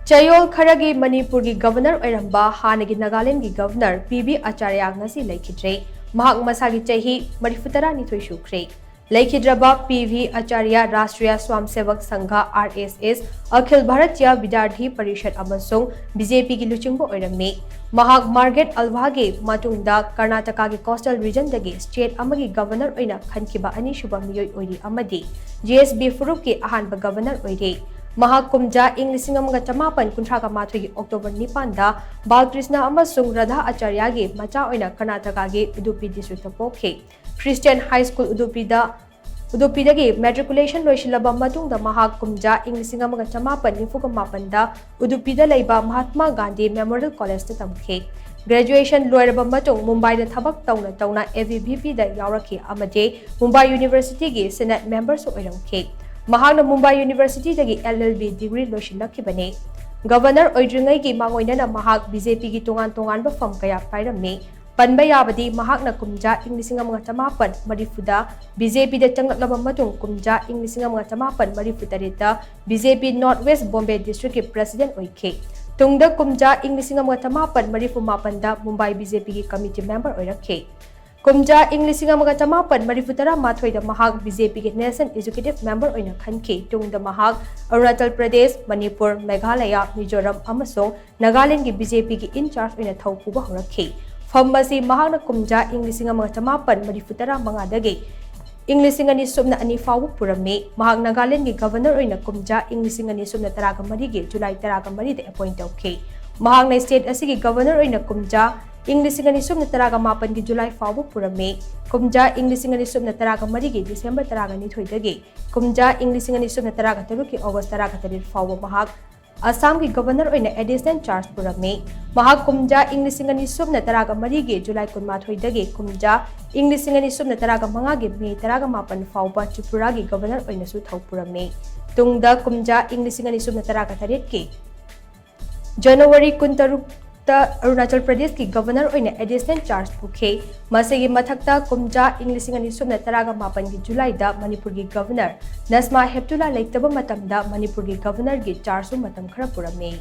Chayol Kharagi Manipurgi Governor Eramba Hanagi Nagalandgi Governor PB Acharya ngasi laikhidre mahak masagi chahi marifutara nithoi shukre laikhidraba PV Acharya Rashtriya Swamsevak Sangha RSS Akhil Bharatiya Vidyarthi Parishad amasung BJP gi luchingbo oirame mahak Margaret Alvage matungda Karnataka gi coastal region dagi state amagi governor oina khankiba ani shuba miyoi oiri amadi GSB Furup ki ahanba governor oire Mahak Kumja ing Lisingam Chamapan Kuntraka Matri October Nipanda Balkrishna Amasung Radha Acharya gi macha oina Karnataka gi Udupi district poke Christian High School Udupi dagi matriculation loisilaba matungda Mahak Kumja ing Lisingam Chamapan Nifugamapan Udupi da leiba Mahatma Gandhi Memorial College ta tamkhe Graduation loiraba matung Mumbai da thabak tauna AVBP da yauraki amade Mumbai University gi Senate members oiramkhe Mahagna Mumbai University dagi LLB degree loisilakibane Governor oidringai gi mangoinana mahak BJP gi tongan ba fam kaya pairame panba yabadi mahakna kumja ing lisingam ngachamapan marifuda BJP da changatlaba matung kumja ing lisingam ngachamapan marifutarita BJP Northwest Bombay District ki president oike tungda kumja ing lisingam ngachamapan marifumapan da Mumbai BJP ki committee member oirakhe Kumja ing Lisingam Chamapan Marifutara Mathoi da Mahak BJP ki Nation Executive Member oina khanke tungda Mahak Arunachal Pradesh, Manipur, Meghalaya, Mizoram amasong Nagaland ki BJP ki in charge oina thaupuba horakhe Phambasi Mahakna Kumja ing Lisingam Chamapan Marifutara mangadage ing Lisingani subna ani fawu purame Mahak Nagaland ki Governor oina Kumja ing Lisingani subna taraga mari ge July taraga mari de appoint okay Mahak na state asigi Governor oina Kumja ing Lisingani subna taraga mapan gi July fawu purame Kumja ing Lisingani subna taraga mari gi December taraga ni thoidage Kumja ing Lisingani subna taraga taru ki August taraga tarir fawu Mahak Assam ki Governor oina additional charge purame Mahak Kumja ing Lisingani subna taraga mari gi July kunma thoidage Kumja ing Lisingani subna taraga manga gi May taraga mapan fawu ba Tripura gi Governor oina su thau purame tungda Kumja ing Lisingani subna taraga tarit ki January kuntaruk Arunachal Pradesh ki Governor oina additional charge pukhe masagi mathakta Kumja ing Lisingani subna taraga mapan gi July da Manipur gi Governor Nasma Heptula leiktaba matamda Manipur gi Governor gi charge matam khara purame